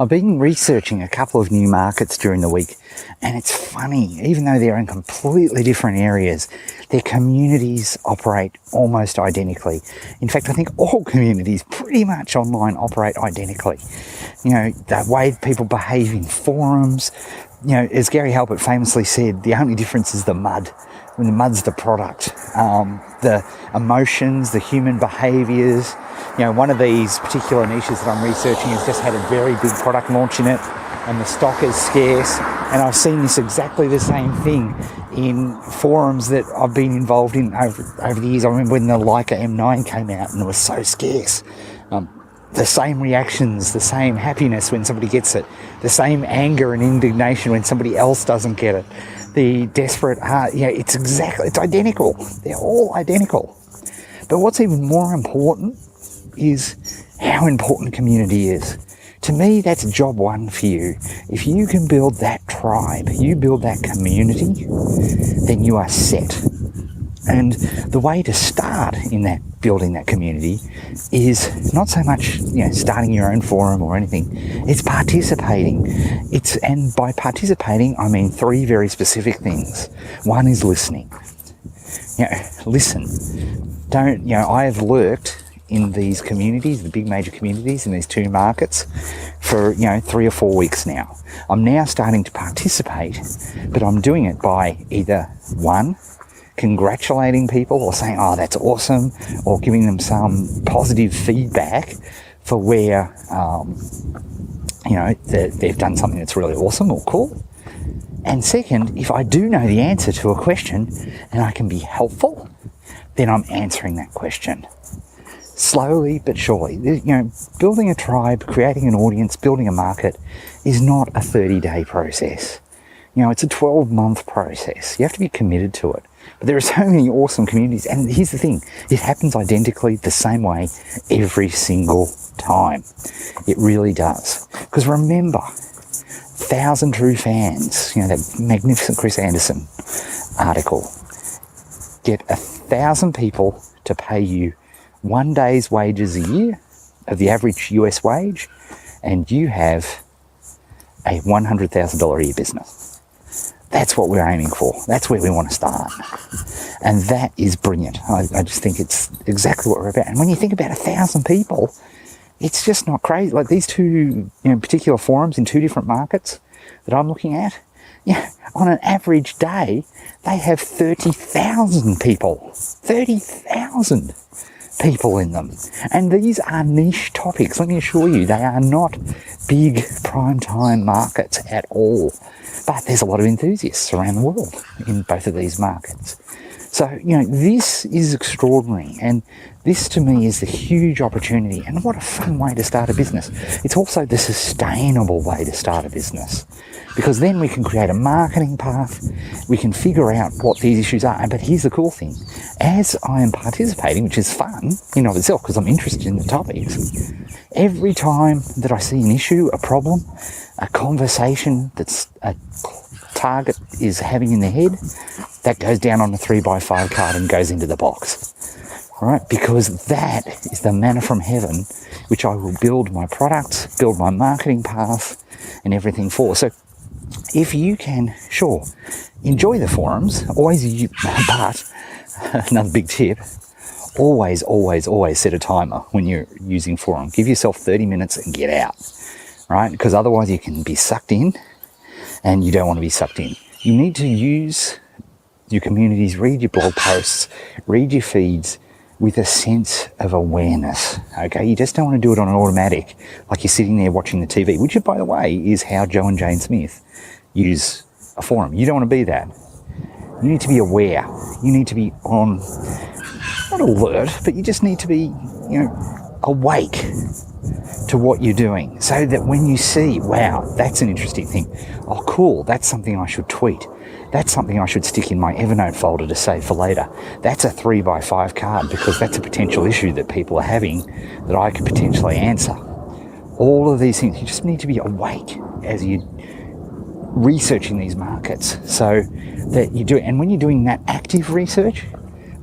I've been researching a couple of new markets during the week, and it's funny, even though they're in completely different areas, their communities operate almost identically. In fact, I think all communities pretty much online operate identically. You know, the way people behave in forums, you know, as Gary Halbert famously said, the only difference is the mud. When the mud's the product, the emotions, the human behaviours. You know, one of these particular niches that I'm researching has just had a very big product launch in it, and the stock is scarce. And I've seen this exactly the same thing in forums that I've been involved in over the years. I remember when the Leica M9 came out and it was so scarce. The same reactions, the same happiness when somebody gets it, the same anger and indignation when somebody else doesn't get it, the desperate heart, you know, it's identical. They're all identical. But what's even more important is how important community is. To me, that's job one for you. If you can build that tribe, you build that community, then you are set. And the way to start in that building that community is not so much, you know, starting your own forum or anything. It's participating. And by participating, I mean three very specific things. One is listening. You know, listen. Don't, you know, I have lurked in these communities, the big major communities in these two markets for, you know, 3 or 4 weeks now. I'm now starting to participate, but I'm doing it by either one, congratulating people or saying, oh, that's awesome, or giving them some positive feedback for where, you know, they've done something that's really awesome or cool. And second, if I do know the answer to a question and I can be helpful, then I'm answering that question. Slowly but surely. You know, building a tribe, creating an audience, building a market is not a 30-day process. You know, it's a 12-month process. You have to be committed to it. But there are so many awesome communities. And here's the thing. It happens identically the same way every single time. It really does. Because remember, 1,000 True Fans, you know, that magnificent Chris Anderson article. Get 1,000 people to pay you 1 day's wages a year of the average US wage, and you have a $100,000 a year business. That's what we're aiming for. That's where we want to start. And that is brilliant. I just think it's exactly what we're about. And when you think about 1,000 people, it's just not crazy. Like these two, you know, particular forums in two different markets that I'm looking at, yeah, on an average day, they have 30,000 people. 30,000 people in them. And these are niche topics. Let me assure you, they are not big prime time markets at all. But there's a lot of enthusiasts around the world in both of these markets. So, you know, this is extraordinary. And this to me is the huge opportunity. And what a fun way to start a business. It's also the sustainable way to start a business. Because then we can create a marketing path. We can figure out what these issues are. But here's the cool thing. As I am participating, which is fun in and of itself because I'm interested in the topics, every time that I see an issue, a problem, a conversation that's a target is having in their head, that goes down on a 3x5 card and goes into the box. All right? Because that is the manna from heaven, which I will build my products, build my marketing path and everything for. So if you can, sure, enjoy the forums, but another big tip, always set a timer when you're using forum. Give yourself 30 minutes and get out, right? Because otherwise you can be sucked in and you don't want to be sucked in. You need to use your communities, read your blog posts, read your feeds with a sense of awareness, okay? You just don't want to do it on an automatic, like you're sitting there watching the TV, which, by the way, is how Joe and Jane Smith use a forum. You don't want to be that. You need to be aware. You need to be on, not alert, but you just need to be, you know, awake to what you're doing so that when you see, wow, that's an interesting thing. Oh, cool, that's something I should tweet. That's something I should stick in my Evernote folder to save for later. That's a 3x5 card because that's a potential issue that people are having that I could potentially answer. All of these things, you just need to be awake as you're researching these markets so that you do it. And when you're doing that active research,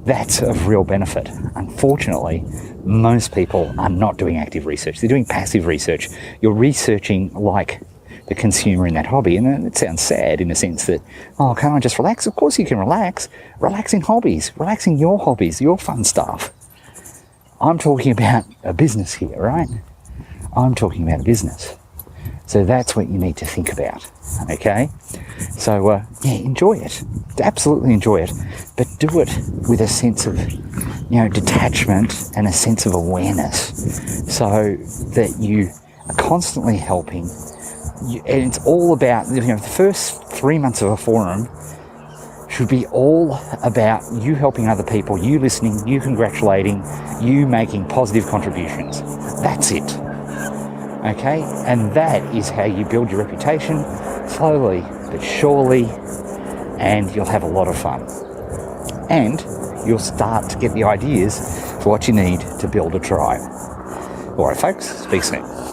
that's of real benefit. Unfortunately, most people are not doing active research. They're doing passive research. You're researching like the consumer in that hobby. And it sounds sad in the sense that, oh, can't I just relax? Of course you can relax. Relax in hobbies. Relax in your hobbies, your fun stuff. I'm talking about a business here, right? I'm talking about a business. So that's what you need to think about, okay? So, enjoy it. Absolutely enjoy it. But do it with a sense of, detachment and a sense of awareness so that you are constantly helping. And it's all about, the first 3 months of a forum should be all about you helping other people, you listening, you congratulating, you making positive contributions. That's it. Okay? And that is how you build your reputation, slowly but surely, and you'll have a lot of fun. And you'll start to get the ideas for what you need to build a tribe. All right, folks, speak soon.